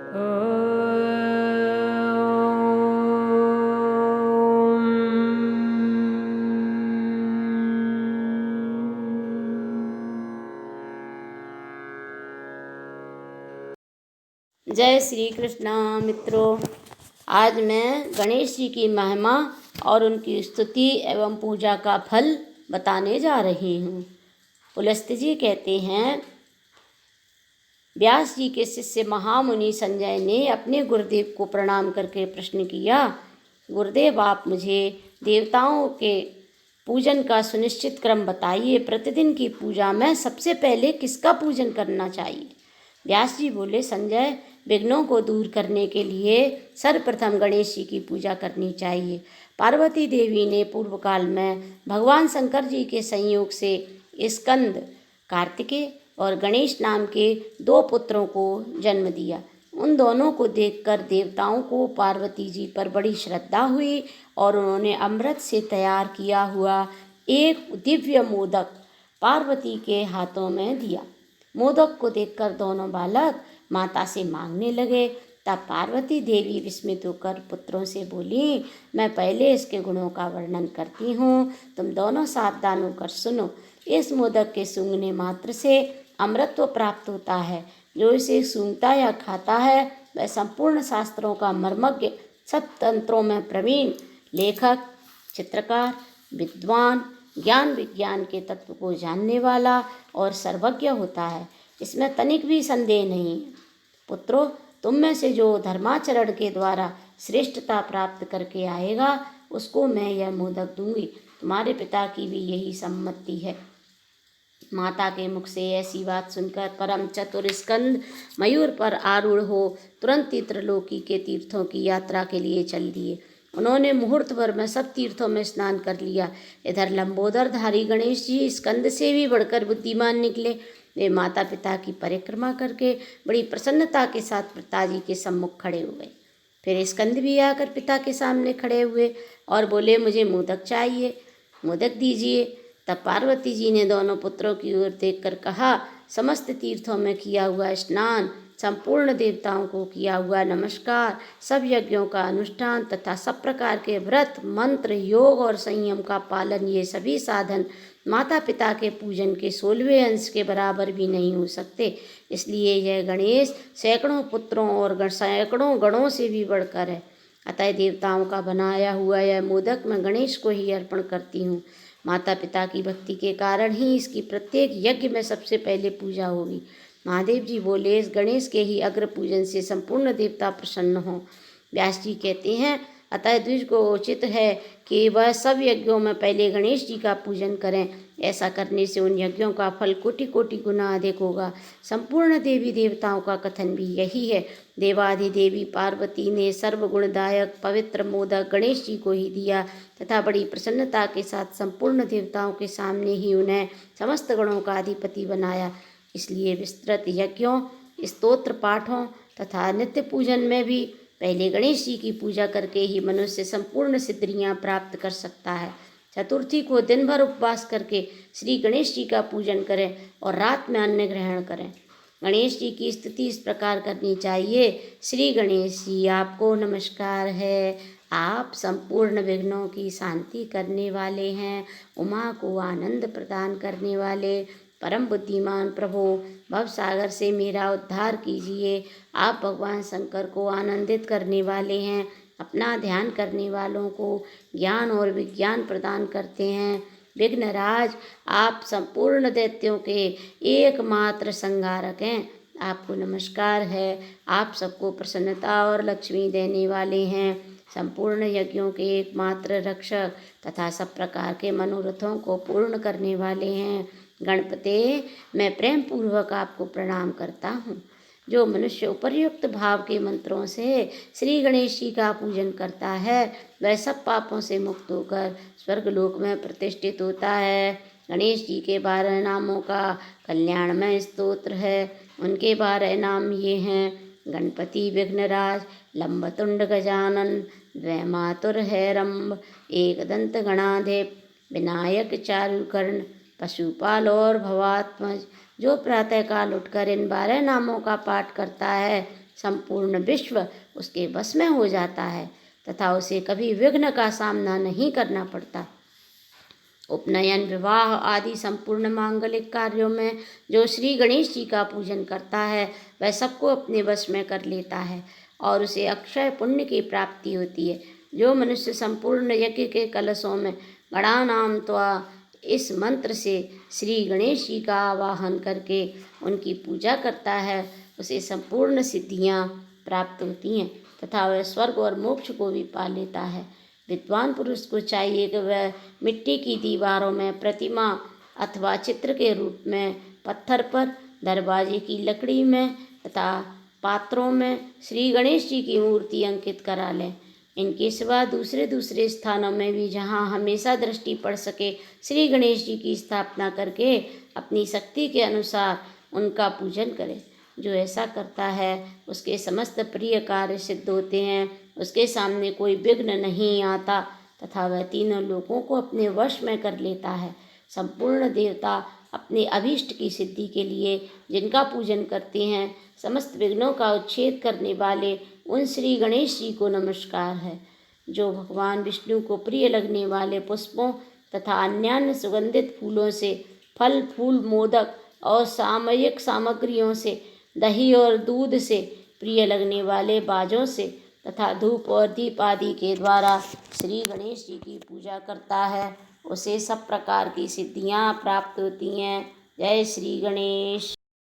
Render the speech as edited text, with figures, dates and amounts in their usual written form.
जय श्री कृष्णा मित्रों। आज मैं गणेश जी की महिमा और उनकी स्तुति एवं पूजा का फल बताने जा रही हूँ। पुलस्त्य जी कहते हैं, व्यास जी के शिष्य महामुनि संजय ने अपने गुरुदेव को प्रणाम करके प्रश्न किया, गुरुदेव आप मुझे देवताओं के पूजन का सुनिश्चित क्रम बताइए। प्रतिदिन की पूजा में सबसे पहले किसका पूजन करना चाहिए? व्यास जी बोले, संजय, विघ्नों को दूर करने के लिए सर्वप्रथम गणेश जी की पूजा करनी चाहिए। पार्वती देवी ने पूर्व काल में भगवान शंकर जी के संयोग से स्कंद, कार्तिकेय और गणेश नाम के 2 पुत्रों को जन्म दिया। उन दोनों को देखकर देवताओं को पार्वती जी पर बड़ी श्रद्धा हुई और उन्होंने अमृत से तैयार किया हुआ एक दिव्य मोदक पार्वती के हाथों में दिया। मोदक को देखकर दोनों बालक माता से मांगने लगे। तब पार्वती देवी विस्मित होकर पुत्रों से बोली, मैं पहले इसके गुणों का वर्णन करती हूँ, तुम दोनों सावधान होकर सुनो। इस मोदक के सूंघने मात्र से अमृतत्व प्राप्त होता है। जो इसे सूंघता या खाता है वह संपूर्ण शास्त्रों का मर्मज्ञ, सब तंत्रों में प्रवीण, लेखक, चित्रकार, विद्वान, ज्ञान विज्ञान के तत्व को जानने वाला और सर्वज्ञ होता है। इसमें तनिक भी संदेह नहीं है। पुत्रों, तुम में से जो धर्माचरण के द्वारा श्रेष्ठता प्राप्त करके आएगा उसको मैं यह मोदक दूंगी। तुम्हारे पिता की भी यही सम्मति है। माता के मुख से ऐसी बात सुनकर परम चतुर स्कंद मयूर पर आरूढ़ हो तुरंत ही त्रिलोकी के तीर्थों की यात्रा के लिए चल दिए। उन्होंने मुहूर्त भर में सब तीर्थों में स्नान कर लिया। इधर लंबोदरधारी गणेश जी स्कंद से भी बढ़कर बुद्धिमान निकले। वे माता पिता की परिक्रमा करके बड़ी प्रसन्नता के साथ पिताजी के सम्मुख खड़े हुए। फिर स्कंद भी आकर पिता के सामने खड़े हुए और बोले, मुझे मोदक चाहिए, मोदक दीजिए। तब पार्वती जी ने दोनों पुत्रों की ओर देखकर कहा, समस्त तीर्थों में किया हुआ स्नान, संपूर्ण देवताओं को किया हुआ नमस्कार, सब यज्ञों का अनुष्ठान तथा सब प्रकार के व्रत, मंत्र, योग और संयम का पालन, ये सभी साधन माता पिता के पूजन के 16वें अंश के बराबर भी नहीं हो सकते। इसलिए यह गणेश सैकड़ों पुत्रों और सैकड़ों गणों से भी बढ़कर है। अतः देवताओं का बनाया हुआ यह मोदक मैं गणेश को ही अर्पण करती हूँ। माता पिता की भक्ति के कारण ही इसकी प्रत्येक यज्ञ में सबसे पहले पूजा होगी। महादेव जी बोले, इस गणेश के ही अग्र पूजन से संपूर्ण देवता प्रसन्न हों। व्यास जी कहते हैं, अतः द्विज को उचित है कि वह सब यज्ञों में पहले गणेश जी का पूजन करें। ऐसा करने से उन यज्ञों का फल कोटि कोटि गुना अधिक होगा। संपूर्ण देवी देवताओं का कथन भी यही है। देवाधिदेवी पार्वती ने सर्वगुणदायक पवित्र मोदक गणेश जी को ही दिया तथा बड़ी प्रसन्नता के साथ संपूर्ण देवताओं के सामने ही उन्हें समस्त गणों का अधिपति बनाया। इसलिए विस्तृत यज्ञों, स्तोत्र पाठों तथा नित्य पूजन में भी पहले गणेश जी की पूजा करके ही मनुष्य संपूर्ण सिद्धियां प्राप्त कर सकता है। चतुर्थी को दिन भर उपवास करके श्री गणेश जी का पूजन करें और रात में अन्न ग्रहण करें। गणेश जी की स्तुति इस प्रकार करनी चाहिए, श्री गणेश जी आपको नमस्कार है। आप संपूर्ण विघ्नों की शांति करने वाले हैं, उमा को आनंद प्रदान करने वाले परम बुद्धिमान प्रभु, भव सागर से मेरा उद्धार कीजिए। आप भगवान शंकर को आनंदित करने वाले हैं, अपना ध्यान करने वालों को ज्ञान और विज्ञान प्रदान करते हैं। विघ्नराज, आप संपूर्ण दैत्यों के एकमात्र संहारक हैं। आपको नमस्कार है। आप सबको प्रसन्नता और लक्ष्मी देने वाले हैं, संपूर्ण यज्ञों के एकमात्र रक्षक तथा सब प्रकार के मनोरथों को पूर्ण करने वाले हैं। गणपते, मैं प्रेम पूर्वक आपको प्रणाम करता हूँ। जो मनुष्य उपर्युक्त भाव के मंत्रों से श्री गणेश जी का पूजन करता है वह सब पापों से मुक्त होकर स्वर्गलोक में प्रतिष्ठित होता है। गणेश जी के 12 नामों का कल्याणमय स्तोत्र है। उनके 12 नाम ये हैं, गणपति विघ्नराज, लंबतुंड गजानन, द्वैमातुर हैरंब, एकदंत गणाधिप, विनायक चारुकर्ण, पशुपाल और भवात्मज। जो प्रातःकाल उठकर इन 12 नामों का पाठ करता है संपूर्ण विश्व उसके वश में हो जाता है तथा उसे कभी विघ्न का सामना नहीं करना पड़ता। उपनयन, विवाह आदि संपूर्ण मांगलिक कार्यों में जो श्री गणेश जी का पूजन करता है वह सबको अपने वश में कर लेता है और उसे अक्षय पुण्य की प्राप्ति होती है। जो मनुष्य संपूर्ण यज्ञ के कलशों में गणानाम त्वा इस मंत्र से श्री गणेश जी का आवाहन करके उनकी पूजा करता है उसे संपूर्ण सिद्धियां प्राप्त होती हैं तथा वह स्वर्ग और मोक्ष को भी पा लेता है। विद्वान पुरुष को चाहिए कि वह मिट्टी की दीवारों में प्रतिमा अथवा चित्र के रूप में पत्थर पर, दरवाजे की लकड़ी में तथा पात्रों में श्री गणेश जी की मूर्ति अंकित करा लें। इनके सिवा दूसरे स्थानों में भी जहाँ हमेशा दृष्टि पड़ सके श्री गणेश जी की स्थापना करके अपनी शक्ति के अनुसार उनका पूजन करें। जो ऐसा करता है उसके समस्त प्रिय कार्य सिद्ध होते हैं, उसके सामने कोई विघ्न नहीं आता तथा वह तीनों लोगों को अपने वश में कर लेता है। संपूर्ण देवता अपने अभीष्ट की सिद्धि के लिए जिनका पूजन करते हैं, समस्त विघ्नों का उच्छेद करने वाले उन श्री गणेश जी को नमस्कार है। जो भगवान विष्णु को प्रिय लगने वाले पुष्पों तथा अन्यान्य सुगंधित फूलों से, फल फूल मोदक और सामयिक सामग्रियों से, दही और दूध से, प्रिय लगने वाले बाजों से तथा धूप और दीप आदि के द्वारा श्री गणेश जी की पूजा करता है उसे सब प्रकार की सिद्धियां प्राप्त होती हैं। जय श्री गणेश।